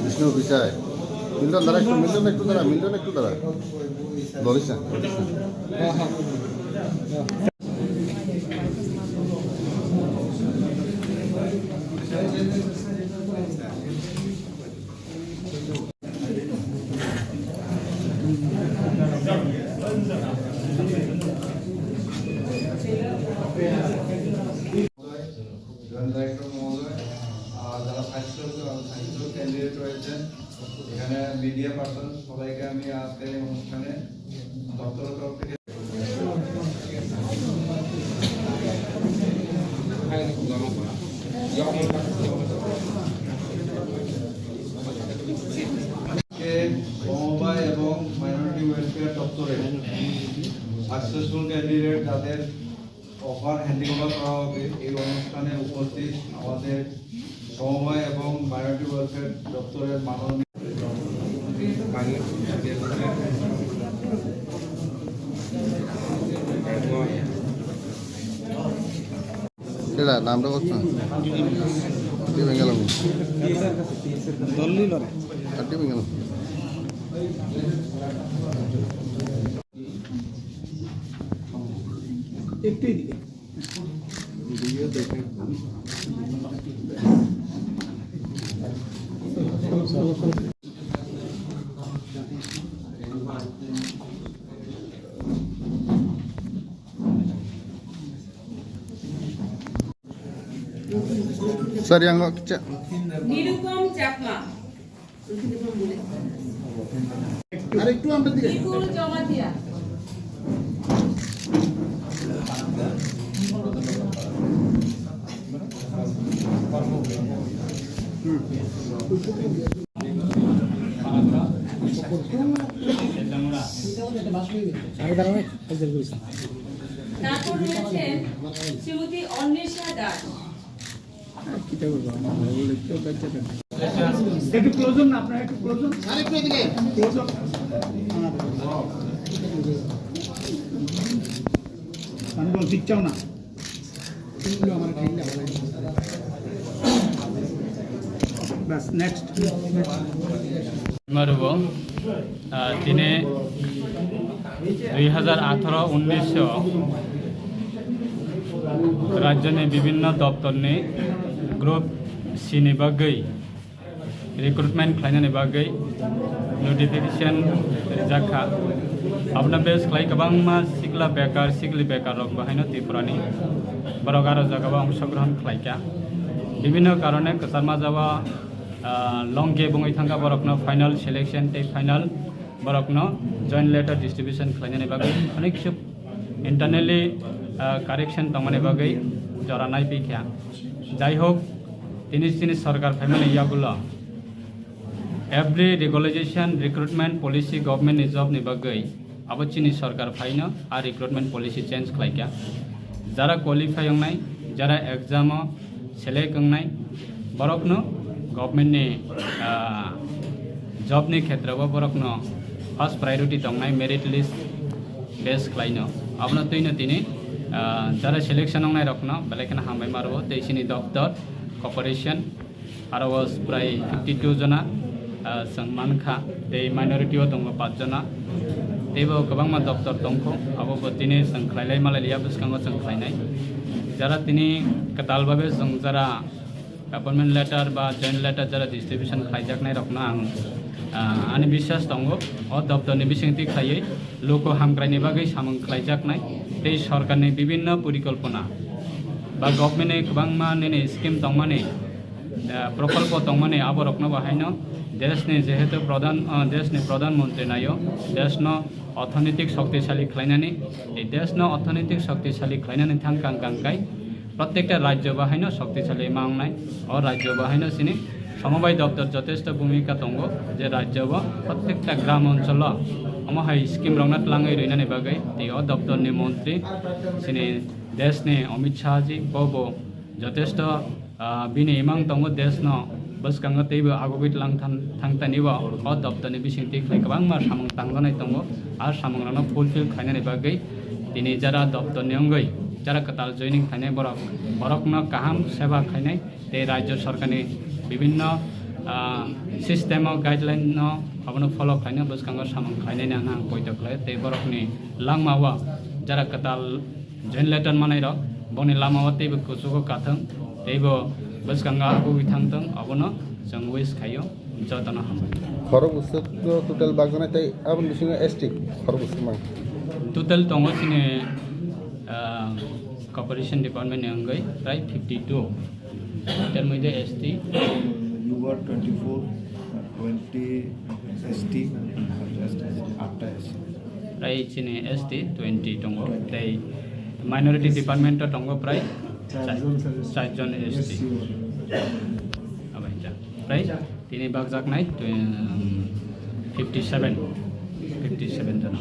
বিষ্ণু বিচায় মিলন দ্বারা একটু দ্বারা ললিসা যারা স্বাস্থ্য ক্যান্ডিডেট রয়েছেন এখানে মিডিয়া পার্সন সবাইকে আমি আজকের এই অনুষ্ঠানে দপ্তরের তরফ থেকে সমবায় এবং মাইনরিটি ওয়েলফেয়ার দপ্তরের সাকসেসফুল ক্যান্ডিডেট যাদের অফার হ্যান্ডিওভার করা হবে এই অনুষ্ঠানে উপস্থিত আমাদের সমবায় এবং মাইনরিটি ওয়েলফেয়ার দপ্তরের মাননীয় নামটা বলছো একটু দিকে ভিডিও দেখেন Sir, yang nggak Nirupam Chakma আরেকটু আমরা দিকে বিপুল জমাতিয়া তারপর রয়েছেন শ্রীমতী অন্বেষা দাস একটু ক্লোজ না আপনারা একটু ক্লোজ আরেকটু এদিকে ক্লোজ আমি বল ঠিক চাও না আমার খেললে ভালো বাস নেক্সট মারব তিনি 2018-19 राज्य विभिन्न दफ्तर ने ग्रुप सी बागै रिक्रुटमेंट खालामनायनि बागै नटिफिकेशन जाखा अपना बेस खालाय गोबांमा सिगला बेकार रक बाहायनो त्रिपुरानि बरक आरो जागाबा अंशग्रहण खालायका विभिन्न कारणे कसारमा जावा लंगे बुङै थांगा बरकनो फाइनल सिलेक्शन ते फाइनल बरकनो जॉइंट लेटर डिस्ट्रीब्यूशन खालामनायनि बागै अनेक सब इंटरनली कारेक्शन तंगमाने बागै जरा नाय बिख्या जाय होक तिनि सरकार फाइमाने यागुला every regulation recruitment policy government नि जॉब नि बागै आबचिनि सरकार फाइनो आ रिक्रुटमेंट पॉलिसी चेंज खालायका जरा क्वालिफाई होंनाय जरा एग्जाम सेलेक्ट होंनाय बरकनो गवर्नमेंट नि जॉब नि क्षेत्रआव बरकनो फर्स्ट प्रायोरिटी दंनाय मेरिट लिस्ट बेस खालायनो आपनो तैनो तिनि जरा सिलेक्शन होंनाय रखनो बेलेखना हामबाय मारबो तेसिनि दफ्तर कॉर्पोरेशन आरो प्राय 52 जना मानखा ते माइनरिटी दङ 5 जना तेबो गोबांमा दफ्तर दंखौ आबो तिनि जों खालायलाय मालायलिया बुसखाङो जों खालायनाय जरा तिनि कतालबाबे जों जरा अपॉइंटमेंट लेटर बा जॉइंट लेटर जरा डिस्ट्रीब्यूशन खालायजाकनाय रखनो आंनि विश्वास दङ अ दफ्तरनि बिसिंथि खायै लोक हामग्रायनि बागै सामं खालायजाकनाय ते सरकारनि विभिन्न परिकल्पना बा गभर्नमेन्टनि गोबांमा नेने स्कीम दंमाने प्रकल्प दंमाने आबो रखनो बाहायनो देशनि जेहेतु देशनि प्रधानमंत्री नायो देशनो अर्थनैतिक शक्तिशाली खालायनानै देशनो अर्थनैतिक शक्तिशाली खालायनानै थांकांकांकाय प्रत्येकटा राज्य बाहायनो शक्तिशाली मांगनाय और राज्य बाहायनो सिनि समबाय दफ्तर यथेष्ट भूमिका दङ जे राज्यव प्रत्येकटा ग्राम अंचल अमहाय स्कीम रंनात लाङै रैनानै बागै ते दफ्तरनि मंत्री सिनि देशनि अमित शाह जी बबो यथेष्ट बिनि इमां दङ देशनो boskango teibo agobit lang thangtanibo o doptorni bisingti khlai kwbangma samung tangjanai tongo ar samungrano fulfill khainani bagui tini jara doptorni ongoi jara katal joining khainai borokno kaham seba khainai tei rajya sarkarni বিভিন্ন system o guideline no abono follow khainai boskango samung khainai na poito khlai tei borokni langmao jara katal join letter manai rok boni lamao teibo kusugo kathang teibo boskango agoi thangtong abono jong wish khayo jotona hambai খরচ উৎসব তো total বাগজানাই তাই আপন বিসিং ST খরচ উৎসব মান total tongo sini corporation department ni anggai prai 52 ter moide ST You were 24, 20 ST, just after ST. prai sini ST 20 tongo tei minority department to tongo prai 4 jon ST abai ja prai tini bagjak nai 57 jon